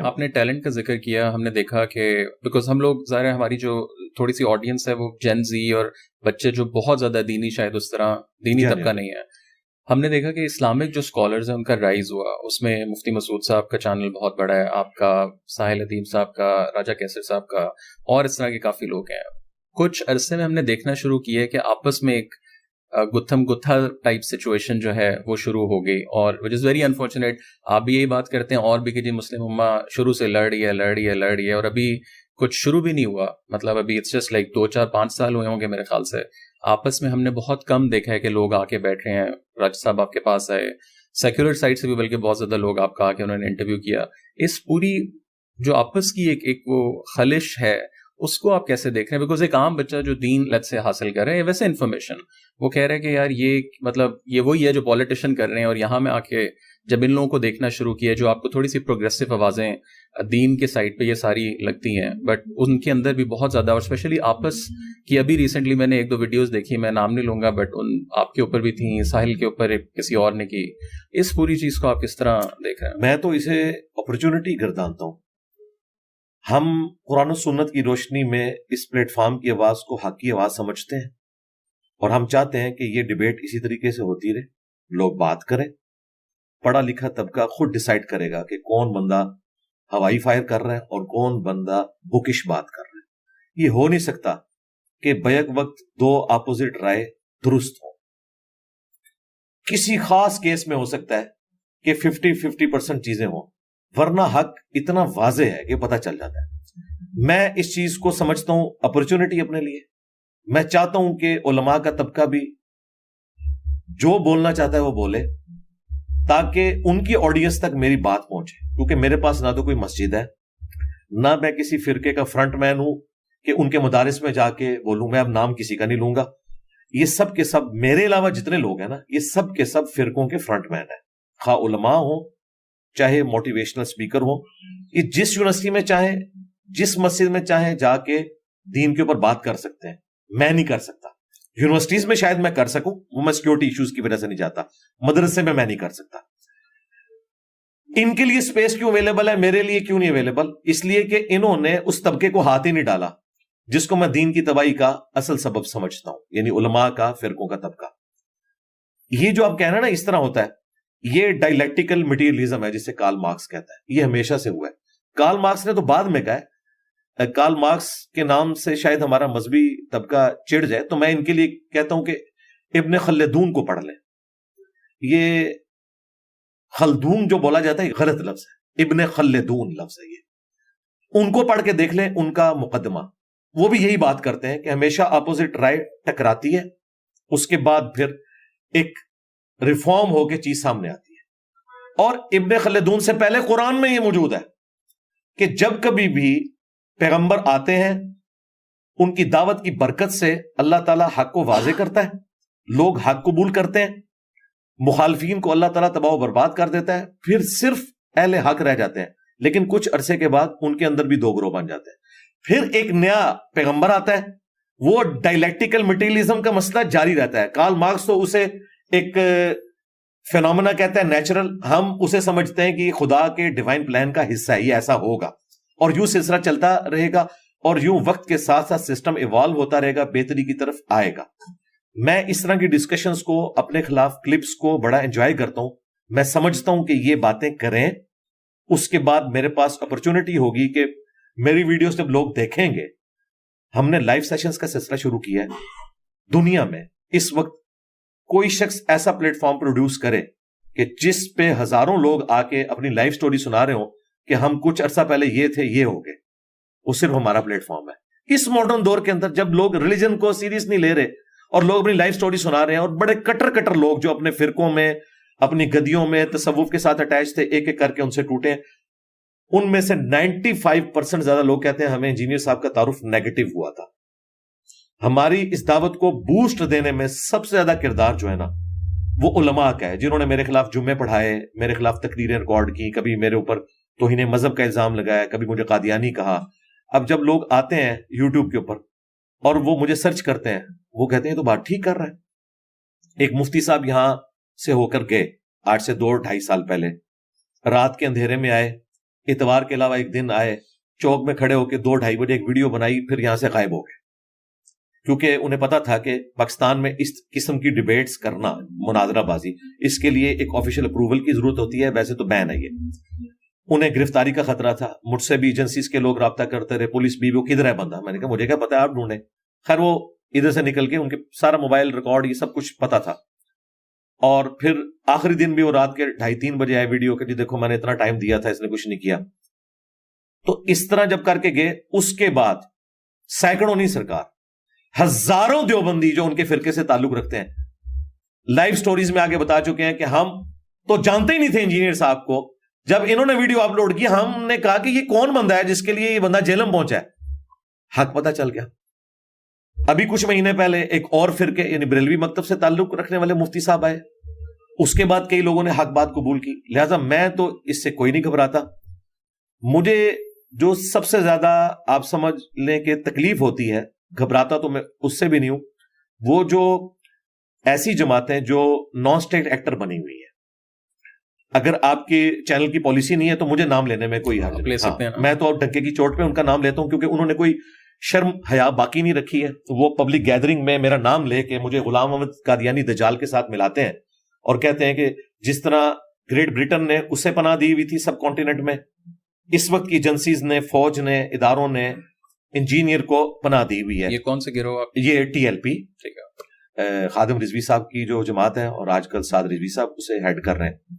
آپ نے ٹیلنٹ کا ذکر کیا. ہم نے دیکھا کہ بیکاز ہم لوگ ظاہر ہے ہماری جو تھوڑی سی آڈینس ہے وہ جین زی اور بچے جو بہت زیادہ دینی شاید اس طرح دینی طبقہ نہیں ہے. ہم نے دیکھا کہ اسلامک جو اسکالرز ہیں ان کا رائز ہوا. اس میں مفتی مسعود صاحب کا چینل بہت بڑا ہے, آپ کا, ساحل ادیم صاحب کا, راجہ کیسر صاحب کا, اور اس طرح کے کافی لوگ ہیں. کچھ عرصے میں ہم نے دیکھنا شروع کیا کہ آپس میں ایک گتھم گتھا ٹائپ سچویشن جو ہے وہ شروع ہو گئی, اور وچ از ویری انفارچونیٹ. آپ بھی یہی بات کرتے ہیں اور بھی کہ جی مسلم امہ شروع سے لڑ رہی ہے, اور ابھی کچھ شروع بھی نہیں ہوا. مطلب ابھی اٹس جسٹ لائک 2-4-5 سال ہوئے ہوں گے میرے خیال سے. آپس میں ہم نے بہت کم دیکھا ہے کہ لوگ آ کے بیٹھ رہے ہیں. راج صاحب آپ کے پاس آئے, سیکولر سائڈ سے بھی بلکہ بہت زیادہ لوگ آپ کا آ کے انہوں نے انٹرویو کیا. اس پوری جو آپس کی ایک وہ خلش ہے اس کو آپ کیسے دیکھ رہے ہیں؟ بیکاز ایک عام بچہ جو دین لت سے حاصل کر رہے ہیں ویسے انفارمیشن وہ کہہ رہے ہیں کہ یار یہ مطلب یہ وہی ہے جو پولیٹیشین کر رہے ہیں, اور یہاں میں آ کے جب ان لوگوں کو دیکھنا شروع کیا جو آپ کو تھوڑی سی پروگریسو آوازیں دین کے سائڈ پہ یہ ساری لگتی ہیں, بٹ ان کے اندر بھی بہت زیادہ, اور اسپیشلی آپس کی ابھی ریسنٹلی میں نے 1-2 ویڈیوز دیکھی, میں نام نہیں لوں گا, بٹ ان آپ کے اوپر بھی تھیں, ساحل کے اوپر کسی اور نے کی. اس پوری چیز کو آپ کس طرح دیکھ رہے ہیں؟ میں تو اسے اپرچونٹی گردانتا ہوں. ہم قرآن و سنت کی روشنی میں اس پلیٹ فارم کی آواز کو حق کی آواز سمجھتے ہیں, اور ہم چاہتے ہیں کہ یہ ڈیبیٹ اسی طریقے سے ہوتی رہے, لوگ بات کریں, پڑھا لکھا طبقہ خود ڈیسائیڈ کرے گا کہ کون بندہ ہوائی فائر کر رہا ہے اور کون بندہ بکش بات کر رہا ہے. یہ ہو نہیں سکتا کہ بیک وقت 2 اپوزٹ رائے درست ہوں. کسی خاص کیس میں ہو سکتا ہے کہ 50% چیزیں ہوں, ورنہ حق اتنا واضح ہے کہ پتہ چل جاتا ہے. میں اس چیز کو سمجھتا ہوں اپرچونٹی اپنے لیے. میں چاہتا ہوں کہ علماء کا طبقہ بھی جو بولنا چاہتا ہے وہ بولے, تاکہ ان کی آڈینس تک میری بات پہنچے. کیونکہ میرے پاس نہ تو کوئی مسجد ہے, نہ میں کسی فرقے کا فرنٹ مین ہوں کہ ان کے مدارس میں جا کے بولوں. میں اب نام کسی کا نہیں لوں گا. یہ سب کے سب میرے علاوہ جتنے لوگ ہیں نا, یہ سب کے سب فرقوں کے فرنٹ مین ہیں, خواہ علماء ہوں چاہے موٹیویشنل اسپیکر ہوں. یہ جس یونیورسٹی میں چاہیں, جس مسجد میں چاہیں جا کے دین کے اوپر بات کر سکتے ہیں. میں نہیں کر سکتا. یونیورسٹیز میں شاید میں کر سکوں, وہ میں سیکیورٹی ایشوز کی وجہ سے نہیں جاتا. مدرسے میں نہیں کر سکتا. ان کے لیے اسپیس کیوں اویلیبل ہے, میرے لیے کیوں نہیں اویلیبل؟ اس لیے کہ انہوں نے اس طبقے کو ہاتھ ہی نہیں ڈالا جس کو میں دین کی تباہی کا اصل سبب سمجھتا ہوں, یعنی علماء کا, فرقوں کا طبقہ. یہ جو آپ کہہ رہے ہیں نا اس طرح ہوتا ہے, یہ ڈائلیکٹیکل مٹیریلزم ہے جسے کارل مارکس کہتا ہے. یہ ہمیشہ سے ہوا ہے. کارل مارکس نے تو بعد میں کہا ہے. کارل مارکس کے نام سے شاید ہمارا مذہبی طبقہ چڑ جائے, تو میں ان کے لیے کہتا ہوں کہ ابن خلدون کو پڑھ لیں. یہ خلدون جو بولا جاتا ہے غلط لفظ ہے, ابن خلدون لفظ ہے. یہ ان کو پڑھ کے دیکھ لیں, ان کا مقدمہ. وہ بھی یہی بات کرتے ہیں کہ ہمیشہ اپوزٹ رائے ٹکراتی ہے, اس کے بعد پھر ایک ریفارم ہو کے چیز سامنے آتی ہے. اور ابن خلدون سے پہلے قرآن میں یہ موجود ہے کہ جب کبھی بھی پیغمبر آتے ہیں, ان کی دعوت کی برکت سے اللہ تعالیٰ حق کو واضح کرتا ہے, لوگ حق قبول کرتے ہیں, مخالفین کو اللہ تعالیٰ تباہ و برباد کر دیتا ہے, پھر صرف اہل حق رہ جاتے ہیں. لیکن کچھ عرصے کے بعد ان کے اندر بھی 2 گروہ بن جاتے ہیں. پھر ایک نیا پیغمبر آتا ہے, وہ ڈائلیکٹیکل مٹیریلزم کا مسئلہ جاری رہتا ہے. کارل مارکس تو اسے ایک فینومینا کہتا ہے, نیچرل. ہم اسے سمجھتے ہیں کہ خدا کے ڈیوائن پلان کا حصہ ہے, یہ ایسا ہوگا اور یوں سلسلہ چلتا رہے گا, اور یوں وقت کے ساتھ ساتھ سسٹم ایوالو ہوتا رہے گا, بہتری کی طرف آئے گا. میں اس طرح کی ڈسکشنز کو, اپنے خلاف کلپس کو بڑا انجوائے کرتا ہوں. میں سمجھتا ہوں کہ یہ باتیں کریں, اس کے بعد میرے پاس اپرچونٹی ہوگی کہ میری ویڈیوز جب لوگ دیکھیں گے. ہم نے لائیو سیشنز کا سلسلہ شروع کیا ہے. دنیا میں اس وقت کوئی شخص ایسا پلیٹ فارم پروڈیوس کرے کہ جس پہ ہزاروں لوگ آ کے اپنی لائف سٹوری سنا رہے ہوں کہ ہم کچھ عرصہ پہلے یہ تھے, یہ ہو گئے, وہ صرف ہمارا پلیٹ فارم ہے. اس ماڈرن دور کے اندر جب لوگ ریلیجن کو سیریس نہیں لے رہے اور لوگ اپنی لائف سٹوری سنا رہے ہیں, اور بڑے کٹر لوگ جو اپنے فرقوں میں, اپنی گدیوں میں تصوف کے ساتھ اٹیچ تھے, ایک ایک کر کے ان سے ٹوٹے. ان میں سے 95% زیادہ لوگ کہتے ہیں ہمیں انجینئر صاحب کا تعارف نیگیٹو ہوا تھا. ہماری اس دعوت کو بوسٹ دینے میں سب سے زیادہ کردار جو ہے نا, وہ علماء کا ہے, جنہوں نے میرے خلاف جمعے پڑھائے, میرے خلاف تقریریں ریکارڈ کی, کبھی میرے اوپر توہین مذہب کا الزام لگایا, کبھی مجھے قادیانی کہا. اب جب لوگ آتے ہیں یوٹیوب کے اوپر اور وہ مجھے سرچ کرتے ہیں, وہ کہتے ہیں تو بات ٹھیک کر رہا ہے. ایک مفتی صاحب یہاں سے ہو کر گئے آج سے 2-2.5 سال پہلے, رات کے اندھیرے میں آئے, اتوار کے علاوہ ایک دن آئے, چوک میں کھڑے ہو کے 2-2:30 بجے ایک ویڈیو بنائی, پھر یہاں سے غائب ہو گئے, کیونکہ انہیں پتا تھا کہ پاکستان میں اس قسم کی ڈیبیٹس کرنا, مناظرہ بازی, اس کے لیے ایک آفیشیل اپروول کی ضرورت ہوتی ہے, ویسے تو بین ہے یہ. انہیں گرفتاری کا خطرہ تھا, مجھ سے بھی ایجنسیز کے لوگ رابطہ کرتے رہے, پولیس بھی, وہ کدھر ہے بندہ, میں نے کہا مجھے کیا پتا ہے, آپ ڈھونڈیں. خیر وہ ادھر سے نکل کے, ان کے سارا موبائل ریکارڈ یہ سب کچھ پتا تھا. اور پھر آخری دن بھی وہ رات کے 2:30-3 بجے آئے ویڈیو کہ جی دیکھو میں نے اتنا ٹائم دیا تھا, اس نے کچھ نہیں کیا. تو اس طرح جب کر کے گئے, اس کے بعد سینکڑوں نہیں سرکار, ہزاروں دیوبندی جو ان کے فرقے سے تعلق رکھتے ہیں, لائیو سٹوریز میں آگے بتا چکے ہیں کہ ہم تو جانتے ہی نہیں تھے انجینئر صاحب کو. جب انہوں نے ویڈیو اپلوڈ کی, ہم نے کہا کہ یہ کون بندہ ہے جس کے لیے یہ بندہ جیلم پہنچا ہے. حق پتہ چل گیا. ابھی کچھ مہینے پہلے ایک اور فرقے یعنی بریلوی مکتب سے تعلق رکھنے والے مفتی صاحب آئے, اس کے بعد کئی لوگوں نے حق بات قبول کی. لہذا میں تو اس سے کوئی نہیں گھبراتا. مجھے جو سب سے زیادہ آپ سمجھ لیں کہ تکلیف ہوتی ہے, گھبراتا تو میں اس سے بھی نہیں ہوں, وہ جو ایسی جماعتیں جو نان اسٹیٹ ایکٹر بنی ہوئی ہیں. اگر آپ کے چینل کی پالیسی نہیں ہے تو مجھے نام لینے میں کوئی حرج نہیں, میں تو ڈنکے کی چوٹ پہ ان کا نام لیتا ہوں, کیونکہ انہوں نے کوئی شرم حیا باقی نہیں رکھی ہے. وہ پبلک گیدرنگ میں میرا نام لے کے مجھے غلام احمد قادیانی دجال کے ساتھ ملاتے ہیں اور کہتے ہیں کہ جس طرح گریٹ برٹن نے اسے پناہ دی ہوئی تھی سب کانٹیننٹ میں, اس وقت کی ایجنسیز نے, فوج نے, اداروں نے انجینئر کو پناہ دی ہوئی ہے. یہ کون سے گروہ آپ؟ یہ TLP, خادم رضوی صاحب کی جو جماعت ہے, اور آج کل سعد رضوی صاحب اسے ہیڈ کر رہے ہیں.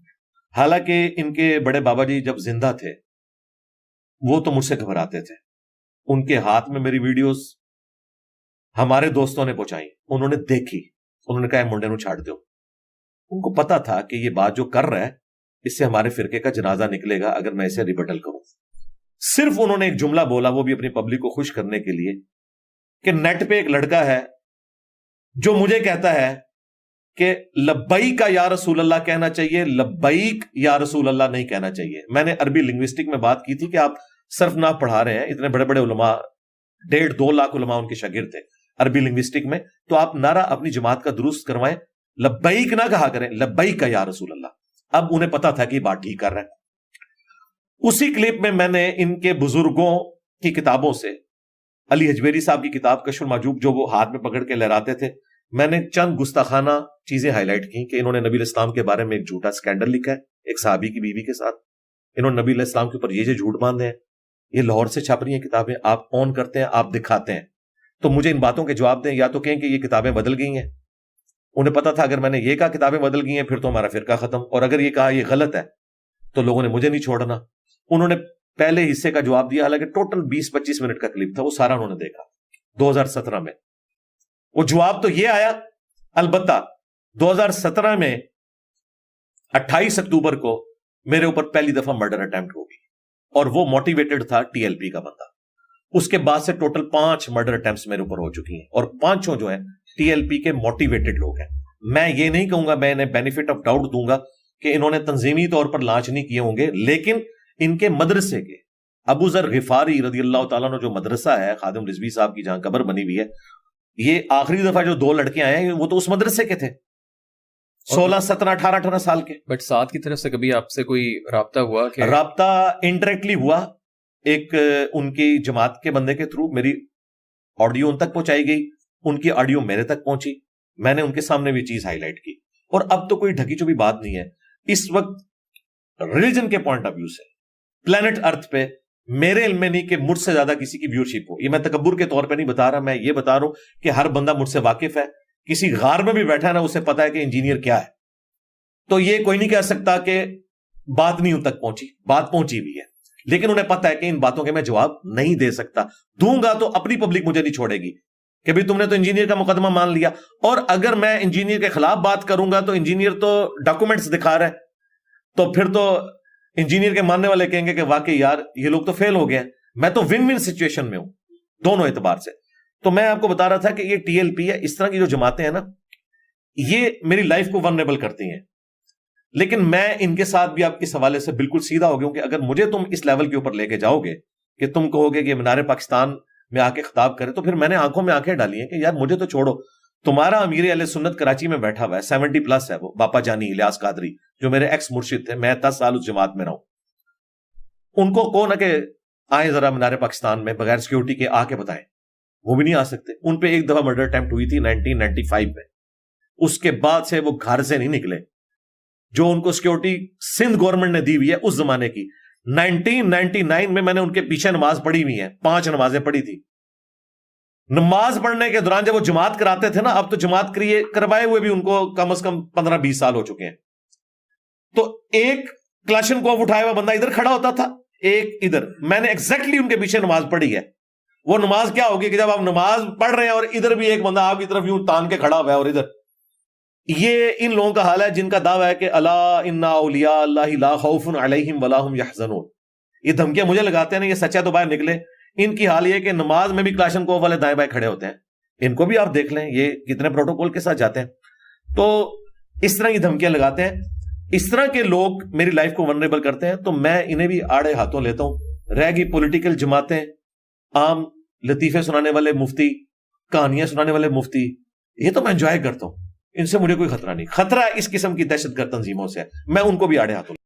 حالانکہ ان کے بڑے بابا جی جب زندہ تھے وہ تو مجھ سے گھبراتے تھے. ان کے ہاتھ میں میری ویڈیوز ہمارے دوستوں نے پہنچائی, انہوں نے دیکھی, انہوں نے کہا منڈے نو چھاڑ دو. ان کو پتا تھا کہ یہ بات جو کر رہا ہے اس سے ہمارے فرقے کا جنازہ نکلے گا اگر میں اسے ریبٹل کروں. صرف انہوں نے ایک جملہ بولا, وہ بھی اپنی پبلک کو خوش کرنے کے لیے, کہ نیٹ پہ ایک لڑکا ہے جو مجھے کہتا ہے کہ لبیک یا رسول اللہ کہنا چاہیے, لبیک یا رسول اللہ نہیں کہنا چاہیے. میں نے عربی لنگوسٹک میں بات کی تھی کہ آپ صرف نہ پڑھا رہے ہیں, اتنے بڑے بڑے علماء, 1.5-2 لاکھ علماء ان کے شاگرد تھے عربی لنگوسٹک میں, تو آپ نعرہ اپنی جماعت کا درست کروائیں, لبیک نہ کہا کریں, لبیک یا رسول اللہ. اب انہیں پتا تھا کہ یہ بات ٹھیک کر رہا ہے. اسی کلپ میں میں نے ان کے بزرگوں کی کتابوں سے, علی حجویری صاحب کی کتاب کشف المحجوب جو وہ ہاتھ میں پکڑ کے لہراتے تھے, میں نے چند گستاخانہ چیزیں ہائی لائٹ کی کہ انہوں نے نبی علیہ السلام کے بارے میں ایک جھوٹا سکینڈل لکھا ہے ایک صحابی کی بیوی کے ساتھ, انہوں نے نبی علیہ السلام کے اوپر یہ جھوٹ باندھے ہیں, یہ لاہور سے چھپ رہی ہیں کتابیں, آپ آن کرتے ہیں, آپ دکھاتے ہیں. تو مجھے ان باتوں کے جواب دیں, یا تو کہیں کہ یہ کتابیں بدل گئی ہیں. انہیں پتا تھا اگر میں نے یہ کہا کتابیں بدل گئی ہیں پھر تو ہمارا فرقہ ختم, اور اگر یہ کہا یہ غلط ہے تو لوگوں نے مجھے نہیں چھوڑنا. انہوں نے پہلے حصے کا جواب دیا, حالانکہ ٹوٹل 20-25 منٹ کا کلپ تھا, وہ سارا انہوں نے دیکھا 2017 میں. وہ جواب تو یہ آیا, البتہ 2017 میں 28 اکتوبر کو میرے اوپر پہلی دفعہ مرڈر اٹیمپٹ ہوگی, اور وہ موٹیویٹڈ تھا TLP کا بندہ. اس کے بعد سے ٹوٹل 5 مرڈر اٹیمپٹس میرے اوپر ہو چکی ہیں, اور 5 جو ہیں TLP کے موٹیویٹڈ لوگ ہیں. میں یہ نہیں کہوں گا, میں انہیں بینیفٹ آف ڈاؤٹ دوں گا کہ انہوں نے تنظیمی طور پر لانچ نہیں کیے ہوں گے, لیکن ان کے مدرسے کے ابو ذر غفاری رضی اللہ تعالیٰ عنہ جو مدرسہ ہے خادم رضوی صاحب کی جہاں قبر بنی ہوئی ہے, یہ آخری دفعہ جو 2 لڑکے آئے ہیں وہ تو اس مدرسے کے تھے, 16, 17, 18 سال کے. بٹ ساتھ کی طرف سے کبھی آپ سے کوئی رابطہ ہوا؟ کہ رابطہ انڈائریکٹلی ہوا, ایک ان کی جماعت کے بندے کے تھرو میری آڈیو ان تک پہنچائی گئی, ان کی آڈیو میرے تک پہنچی, میں نے ان کے سامنے بھی چیز ہائی لائٹ کی. اور اب تو کوئی ڈھکی چوبی بات نہیں ہے. اس وقت ریلیجن کے پوائنٹ آف ویو سے پلانٹ ارتھ پہ میرے علم میں نہیں کہ مجھ سے زیادہ کسی کی ویورشپ ہو. یہ میں تکبر کے طور پہ نہیں بتا رہا, میں یہ بتا رہا ہوں کہ ہر بندہ مجھ سے واقف ہے. کسی غار میں بھی بیٹھا ہے نا, اسے پتا ہے کہ انجینئر کیا ہے. تو یہ کوئی نہیں کہہ سکتا کہ بات نہیں ان تک پہنچی, بات پہنچی بھی ہے, لیکن انہیں پتا ہے کہ ان باتوں کے میں جواب نہیں دے سکتا. دوں گا تو اپنی پبلک مجھے نہیں چھوڑے گی کہ بھی تم نے تو انجینئر کا مقدمہ مان لیا. اور اگر میں انجینئر کے خلاف بات کروں گا تو انجینئر تو ڈاکومنٹس دکھا رہا ہے, تو پھر تو انجینئر کے ماننے والے کہیں گے کہ واقعی یار یہ لوگ تو فیل ہو گئے ہیں. میں تو ون ون سچویشن میں ہوں دونوں اعتبار سے. تو میں آپ کو بتا رہا تھا کہ یہ TLP ہے, اس طرح کی جو جماعتیں ہیں نا, یہ میری لائف کو ورنیبل کرتی ہیں. لیکن میں ان کے ساتھ بھی آپ اس حوالے سے بالکل سیدھا ہو گیا ہوں کہ اگر مجھے تم اس لیول کے اوپر لے کے جاؤ گے کہ تم کہو گے کہ مینار پاکستان میں آ کے خطاب کرے, تو پھر میں نے آنکھوں میں آنکھیں ڈالی ہیں کہ یار مجھے تو چھوڑو. تمہارا امیر اہل سنت کراچی میں بیٹھا ہوا ہے, 70+ ہے, وہ باپا جانی الیاس قادری جو میرے ایکس مرشد تھے, میں 10 سال اس جماعت میں رہا ہوں. ان کو کون ہے کہ آئے ذرا مینار پاکستان میں بغیر سیکیورٹی کے آ کے بتائیں, وہ بھی نہیں آ سکتے. ان پہ ایک دفعہ مرڈر اٹیمپٹ ہوئی تھی 1995 میں, اس کے بعد سے وہ گھر سے نہیں نکلے. جو ان کو سیکیورٹی سندھ گورنمنٹ نے دی ہوئی ہے اس زمانے کی, 1999 میں نے ان کے پیچھے نماز پڑھی ہوئی ہے, 5 نمازیں پڑھی تھی. نماز پڑھنے کے دوران جب وہ جماعت کراتے تھے نا, اب تو جماعت کروائے ہوئے بھی ان کو کم از کم 15-20 سال ہو چکے ہیں. تو ایک کلاشن کوف اٹھایا ہوا بندہ ادھر کھڑا ہوتا تھا, ایک ادھر. میں نے ایگزیکٹلی ان کے پیچھے نماز پڑھی ہے. وہ نماز کیا ہوگی کہ جب آپ نماز پڑھ رہے ہیں اور ادھر بھی ایک بندہ آپ کی طرف یوں تان کے کھڑا ہوا ہے, اور ادھر یہ ان لوگوں کا حال ہے جن کا دعویٰ ہے کہ الا ان اولیاء اللہ لا خوف علیہم ولا هم یحزنون. یہ دھمکیاں مجھے لگاتے ہیں نا, یہ سچا تو باہر نکلے. ان کی حال یہ کہ نماز میں بھی کلاشن کوف والے دائیں بائیں کھڑے ہوتے ہیں. ان کو بھی آپ دیکھ لیں یہ کتنے پروٹوکول کے ساتھ جاتے ہیں. تو اس طرح کی دھمکیاں لگاتے ہیں. اس طرح کے لوگ میری لائف کو ونریبل کرتے ہیں, تو میں انہیں بھی آڑے ہاتھوں لیتا ہوں. رہ گئی پولیٹیکل جماعتیں, عام لطیفے سنانے والے مفتی, کہانیاں سنانے والے مفتی, یہ تو میں انجوائے کرتا ہوں. ان سے مجھے کوئی خطرہ نہیں. خطرہ اس قسم کی دہشت گرد تنظیموں سے ہے, میں ان کو بھی آڑے ہاتھوں